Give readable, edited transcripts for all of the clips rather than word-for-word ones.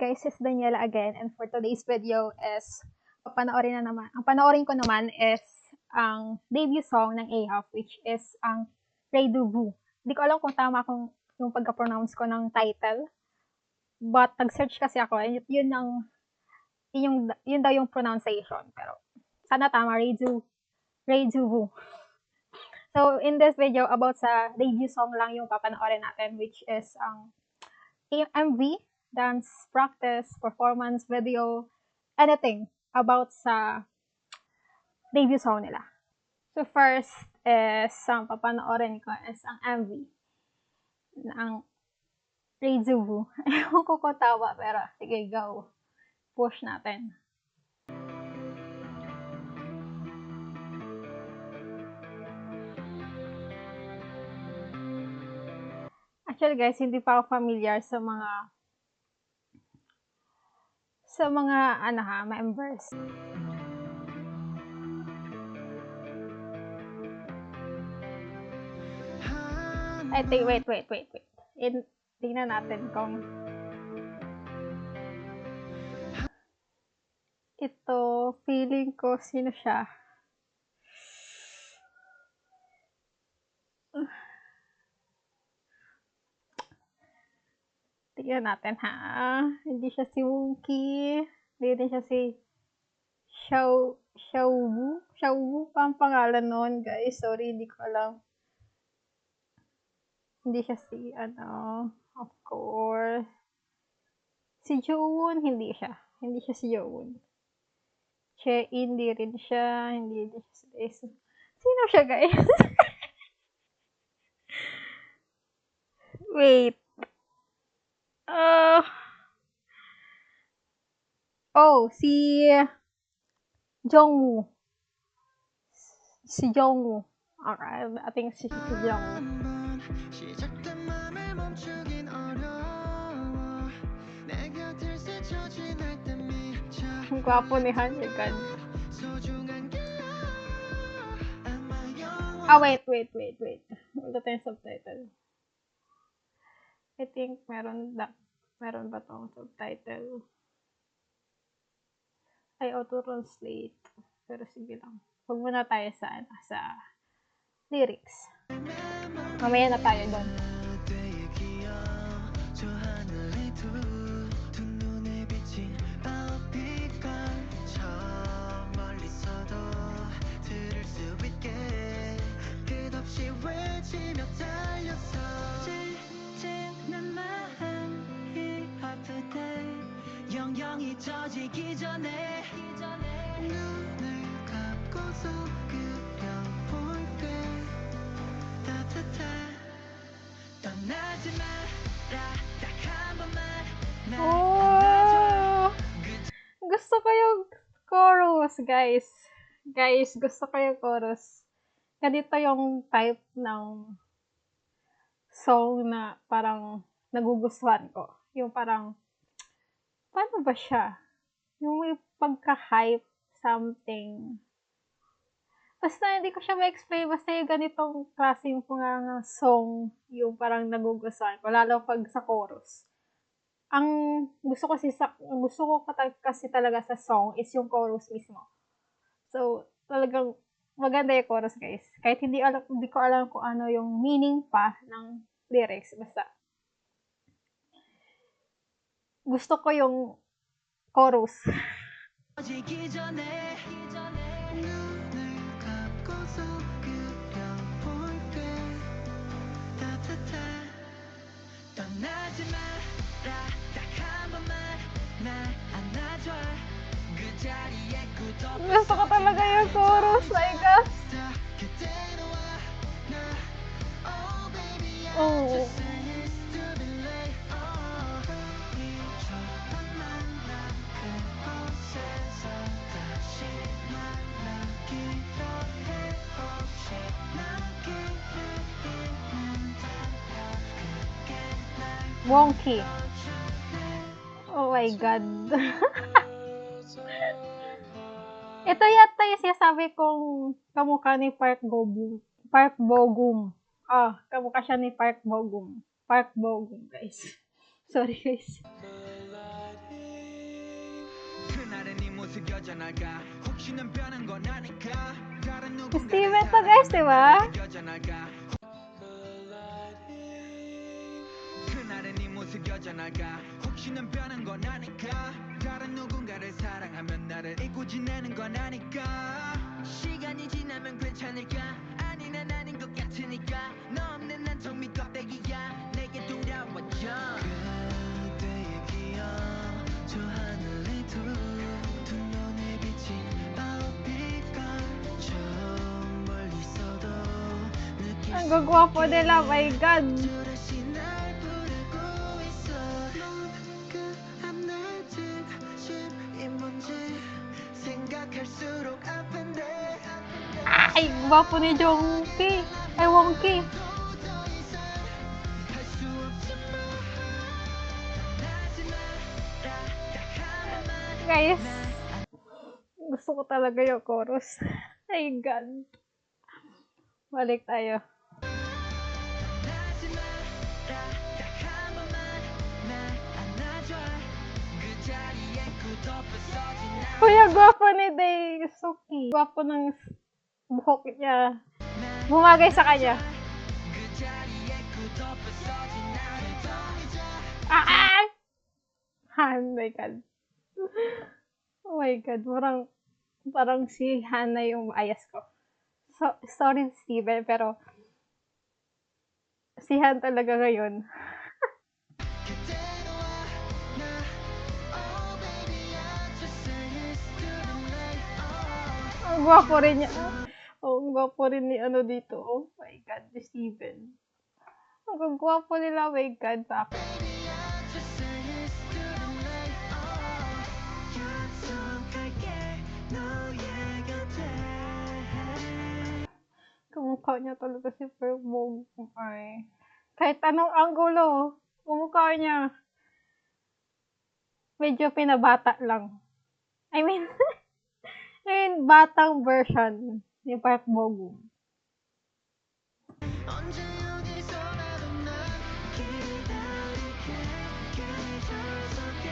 guys, it's Daniela again, and for today's video is ang panoorin ko naman is ang debut song ng A-Half, which is ang Rendezvous. Hindi ko alam kung tama yung pagka-pronounce ko ng title, but nag-search kasi ako, and yun daw yung pronunciation, pero sana tama, Rendezvous. So, in this video, about sa debut song lang yung papanoorin natin, which is ang MV, dance, practice, performance, video, anything about sa debut song nila. So, first is, ang papanoorin ko is ang MV ng Rendezvous. Ewan ko kung tawa, pero sige, go. Push natin. Actually guys, hindi pa ako familiar sa mga members. I think, wait. Tingnan natin kung ito, feeling ko sino siya. Tingnan natin ha. Hindi siya si Wookie. Hindi din siya si Xiaowu pa ang pangalan nun, guys. Sorry, hindi ko alam. Hindi siya si, of course. Si Jowon, hindi siya. Hindi siya si Jowon. Hindi rin siya. Hindi din siya si Daesung. Sino siya, guys? Wait. Si Jongwoo. Si Jongwoo. Okay, I think si Jongwoo. Ang gwapo ni Han Yegan. Wait. Wala tayong subtitle. I think meron ba tong subtitle? I auto-translate. Pero sige lang. Huwag muna tayo sa lyrics. Mamaya na tayo doon. 영영이 젖기 전에 눈을 감고서 그려볼게 따뜻해 떠나지 마라 딱 한 번만 날 안아줘. Gusto ko yung chorus, guys. Gusto ko yung chorus. Ganito yung type ng song na parang nagugustuhan ko. Yung parang paano ba siya? Yung may pagka-hype something. Basta hindi ko siya ma-explain. Basta yung ganitong klaseng mga song yung parang nagugustuhan ko. Lalo pag sa chorus. Ang gusto ko kasi talaga sa song is yung chorus mismo. So, talagang maganda yung chorus, guys. Kahit hindi ko alam kung ano yung meaning pa ng lyrics. Basta gusto ko yung chorus. Gusto ko talaga yung chorus, my God. Oh. Wonky. Oh my God. Ito yata yung sinasabi kong kamukha ni Park Bo-gum. Kamukha siya ni Park Bo-gum, guys. Sorry, guys. 무색여져 나가 혹시나 변한 건 아닐까 다른 Steven to guys, di ba? 무색여져 나가 그날은 네 무색여져 나가 혹시나 변한 건 아닐까 다른 누군가를 사랑하면 나를 잊고 지내는 건 아닐까 시간이 지나면 괜찮을까 아니 난 아닌 것 같으니까 너 없는 난 텅 빈 껍데기야 내게 돌아와줘 그때의 기억 저 하늘에 두 눈에 비친 별빛감 저 멀리서도 느낄 Ang 수 gagwapo nila, my God. 또다시 날 부르고 있어 넌그 앞날 진심이 뭔지 생각할수록 아픈데 Ay, gwapo ni Jongki. Ay, Wongki. 더 이상 할수 없지만 하지마 딱딱한 맘만 Guys, gusto ko talaga yung chorus. My God. Balik tayo. 하지마 딱딱한 맘만 날 안아줘 그 자리에 굳어버려진 나 Kuya, gwapo ni Daisuke. Gwapo ng buhok niya. Bumagay sa kanya. 그 자리에 굳어버려진 나를 버리자 Ah! Han, my God. Oh my God. Parang si Hannah yung bias ko. So, sorry, Steven, pero si Han talaga ngayon. 그대로 와나 Oh baby I just say this to the night Oh Ang gwapo rin niya. Oh, ang gwapo rin ni ano dito. Oh my God, ni Steven. Ang gwapo nila, oh my God, sa akin. baby I just say this to the night Oh 약속할게 너의 곁에 Kamukha niya talaga si Perbog. Ay. Kahit anong anggulo, kamukha niya. Medyo pinabata lang. I mean, batang version ni Park Bogum. 언제 어디서라도 난 기다릴게 계절속에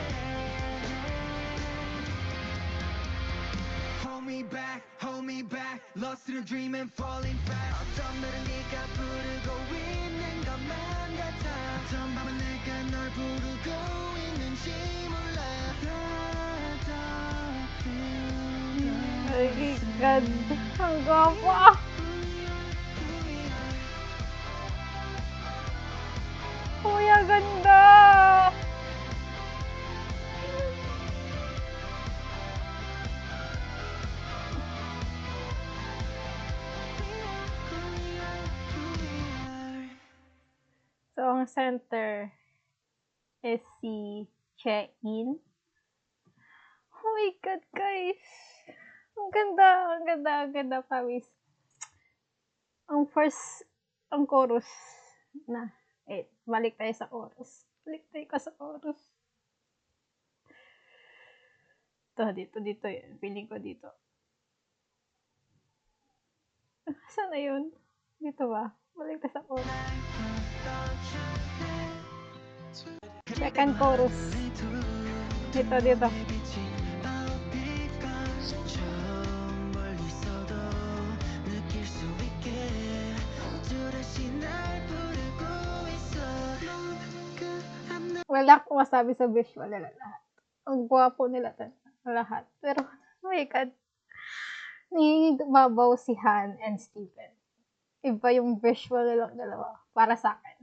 hold me back Lost in a dream and falling fast 어떤 날은 네가 부르고 있는 것만 같아 어떤 밤은 내가 널 부르고 있는지 몰라 My God, ang gwapo. Kuya, ganda. So, ang center is si Che-in. Oh my God, guys. Ang ganda, ang ganda, ang ganda, Pawis. Ang chorus na. Balik tayo sa chorus. Balik tayo ka sa chorus. Dito. Feeling ko dito. Saan na yun? Dito ba? Balik tayo sa chorus. Second chorus. Dito. Wala akong masabi sa visual nila lahat. Ang gwapo nila lahat. Pero, oh my God. Babaw si Han and Steven. Iba yung visual nilang dalawa. Para sa akin.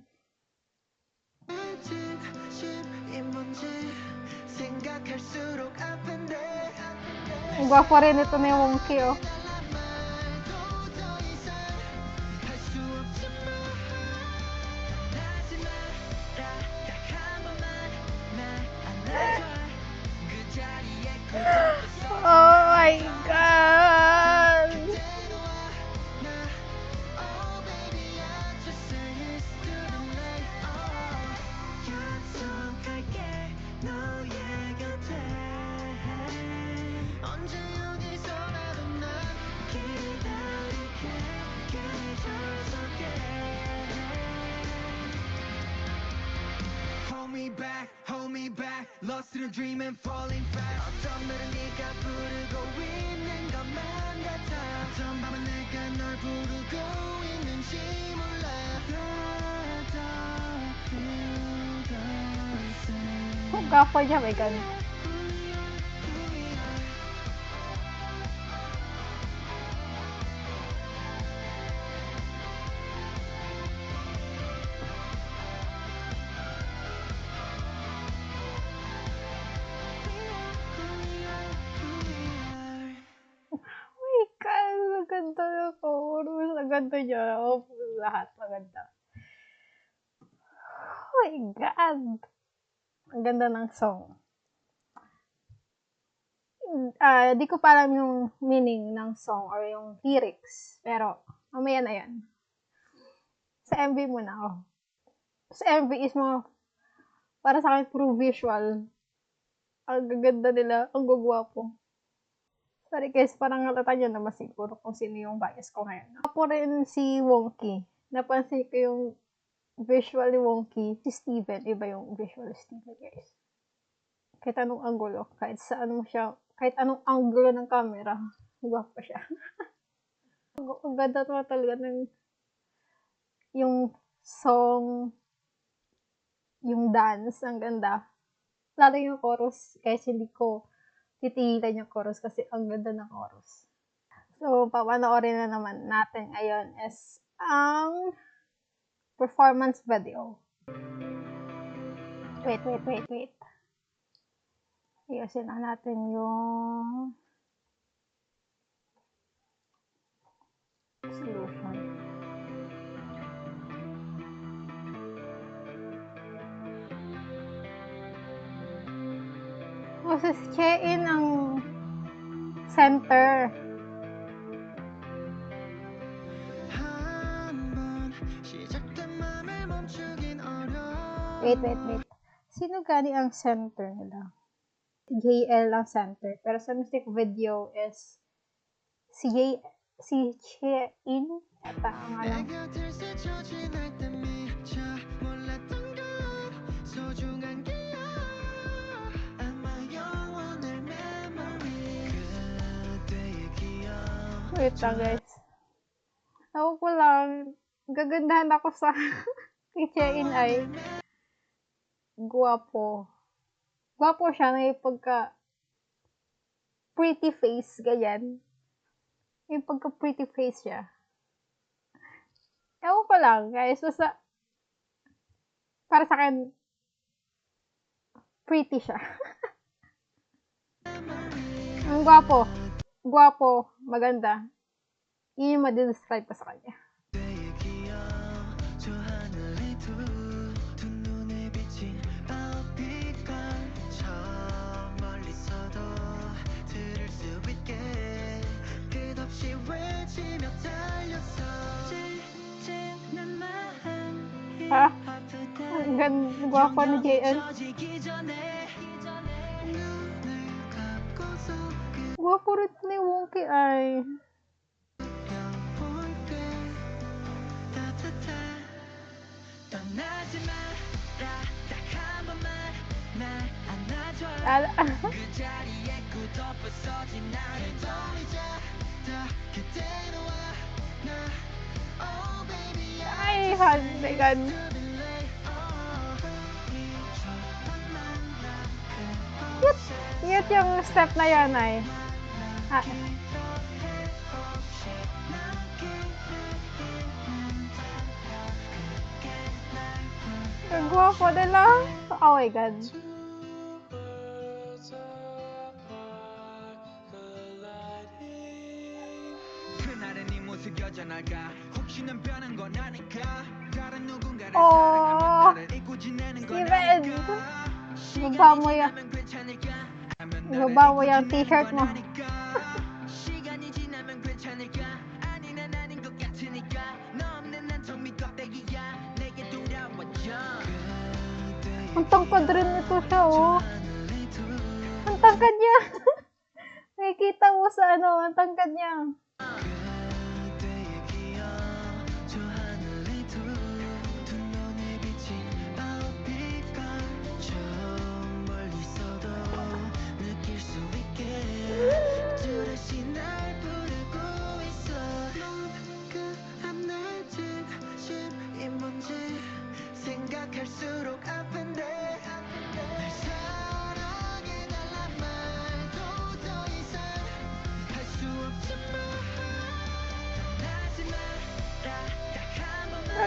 Ang gwapo rin ito ni Wongki, oh. Oh my God! lost in a dream and falling fast 어떤 날은 네가 부르고 있는 것만 같아 어떤 밤은 내가 널 부르고 있는지 몰라 Kung gwapo niya, my God. My God, ang ganda ng chorus. Ang ganda niya. Oh, lahat maganda. Oh my God. Ang ganda ng song. Di ko pa alam yung meaning ng song or yung lyrics. Pero, mamaya na yan. Sa MV muna ako. Sa MV is mo, para sa akin, puro visual. Ang gaganda nila. Ang gugwapo. Sorry guys, parang halata nyo naman siguro kung sino yung bias ko ngayon. Ako rin si Wonky. Napansin ko yung visual ni Wonky. Si Steven, iba yung visual ni Steven, guys. Kahit anong angulo, kahit anong angulo ng camera, gwapo siya. Ang ganda naman talaga ng yung song, yung dance, ang ganda. Lalo yung chorus, guys, hindi ko titigilan yung chorus kasi ang ganda ng chorus. So, papanoorin na naman natin ngayon is ang performance video. Wait. Ayusin na natin yung solution. Kasi si Chein ang center. Wait. Sino gani ang center nila? JL ang center. Pero sa music video is si Chein. Ata ang alam. Wait lang guys. Ako ko lang. Gagandahan ako sa kay Chein ay guwapo. Guwapo siya. May pagka pretty face. Ganyan. May pagka pretty face siya. Ewan ko lang guys. Basta para sa akin pretty siya. Ang guwapo. Guwapo. Maganda. Yun yung ma-describe ko sa kanya. Ha? Ang ganda. Guwapo ni JL. Guwapo rin ni Wonky ay. Ay, handigan. Cute yung step na yan ay. Ang guwapo nila. Oh my God. Oh, Steven! Ibaba mo yung t-shirt mo. Ang tangkad rin ito siya, oh. Ang tangkad niya. Nakikita mo sa ang tangkad niya.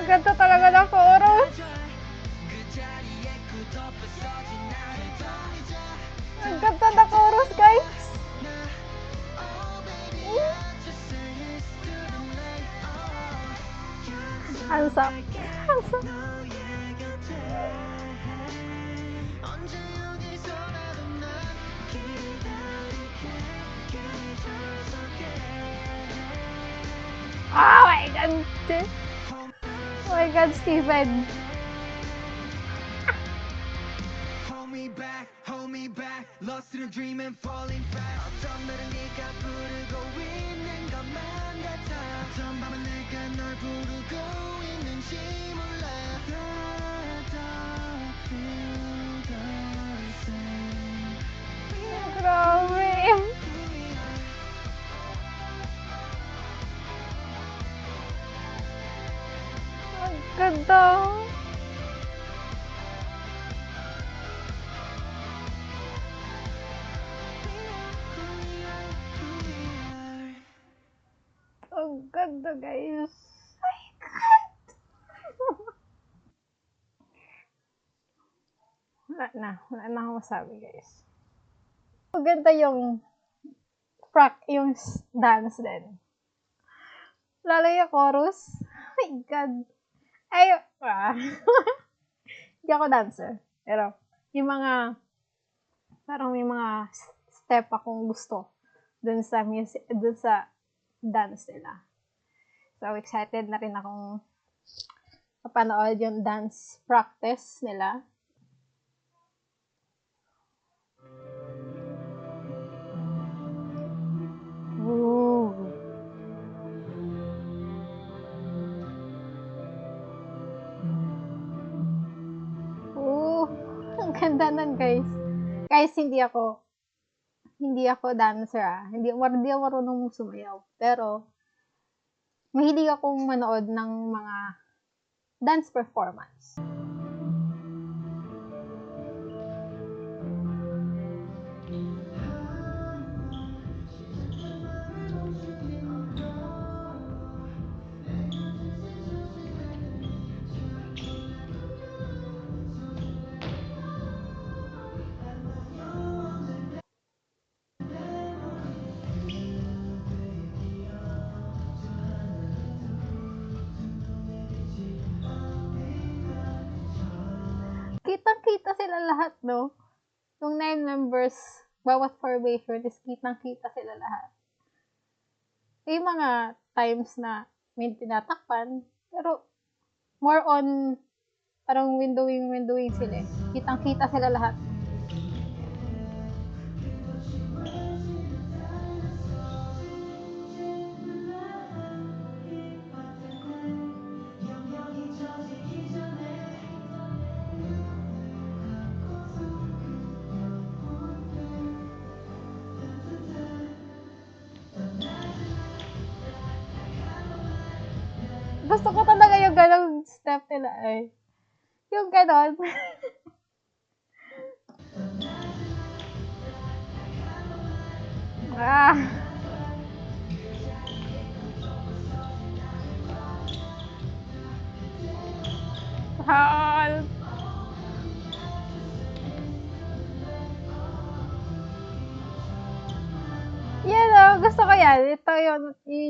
Ang ganda talaga ng chorus. 그 자리에 굳어버 서진 나를 더 잊어 Ang ganda ng chorus, guys. Oh baby I just say it's too late Oh Hands up. 약속할게 너의 곁에 언제 어디서라도 난 기다릴게 계속해 Oh my God. Oh my God, Steven. Hold me back, lost in a dream and falling fast. 어떤 날은 네가 부르고 있는 것만 같아. 어떤 밤은 내가 널 부르고 있는지 몰라. But I feel the same. Grabe. Ang ganda. Ang ganda, guys. My God. Wala na akong masabi, guys. Maganda yung yung dance din. Lalo yung chorus. Oh my God. Ay, hindi ako dancer. Pero, yung mga, parang may mga step akong gusto dun sa music, dun sa dance nila. So, excited na rin akong mapanood yung dance practice nila. Ooh. Ooh. Ang ganda nun, guys. Guys, hindi ako dancer, Hindi ako marunong sumayaw. Pero, mahilig akong manood ng mga dance performance. Kitang-kita sila lahat, no? Yung 9 members, bawat formation is kitang-kita sila lahat. May mga times na may tinatakpan, pero more on parang windowing sila. Kitang-kita sila lahat. Gusto ko talaga yung ganong step nila Yung ganon. ah. Hal. Gusto ko yan. Ito yung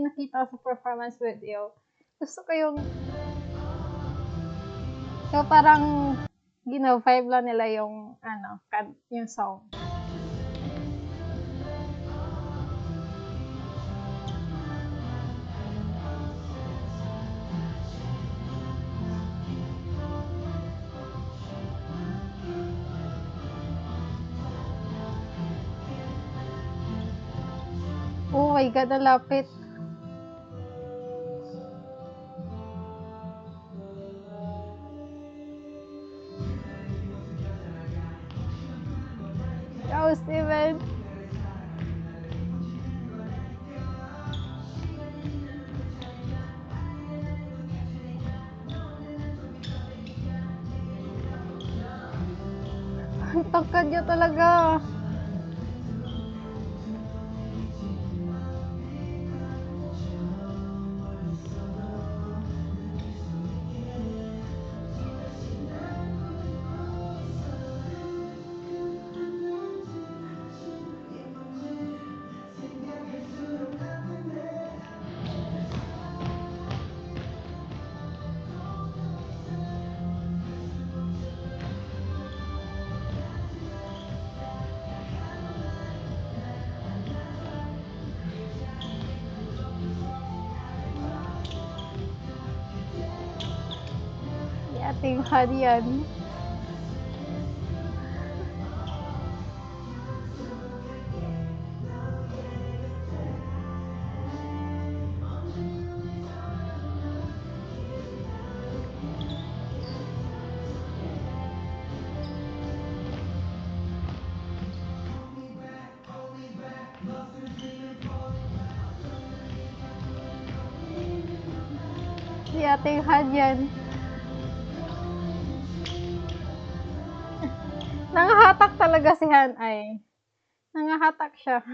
nakita ko sa performance video. Gusto ko yung parang vibe lang nila yung yung song. Oh my God, nalapit. Go, Steven. Ang tangkad niya talaga. Tinghan yan. Si Ating Han yan. Nangahatak talaga si Han ay. Nangahatak siya.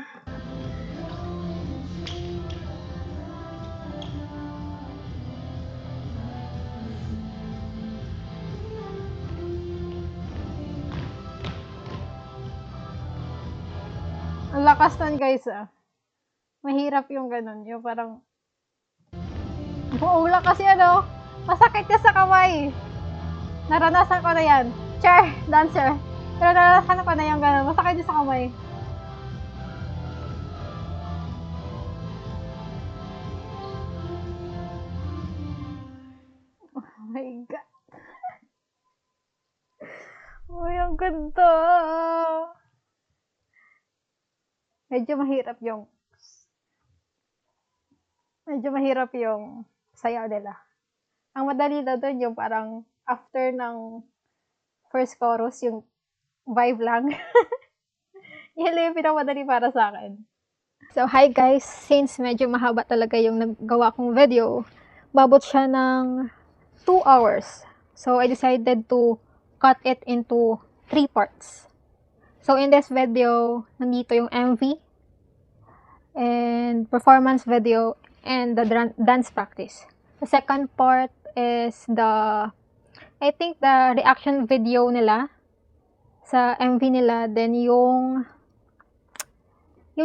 Ang lakas nun guys ah. Mahirap yung ganun. Yung parang buong lakas yan oh. Masakit niya sa kamay. Naranasan ko na yan. Chair, dancer. Pero naranasan ko na yung ganun. Masakit niya sa kamay. Oh my God. Uy, ang ganda. Medyo mahirap yung sayaw nila. Ang madali na doon yung parang after ng first chorus, yung vibe lang. Yan lang yung pinakamadali para sa akin. So, hi guys! Since medyo mahaba talaga yung naggawa kong video, babot siya ng 2 hours. So, I decided to cut it into 3 parts. So, in this video, nandito yung MV, and performance video, and the dance practice. The second part is I think the reaction video nila sa MV nila, then yung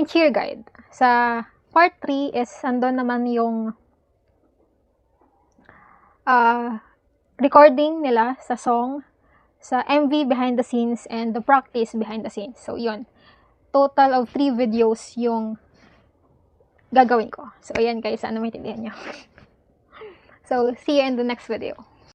cheer guide. Sa part 3 is andon naman yung recording nila sa song, sa MV behind the scenes, and the practice behind the scenes. So, yun. Total of 3 videos yung gagawin ko. So, ayan guys, sana maintindihan nyo. So, see you in the next video.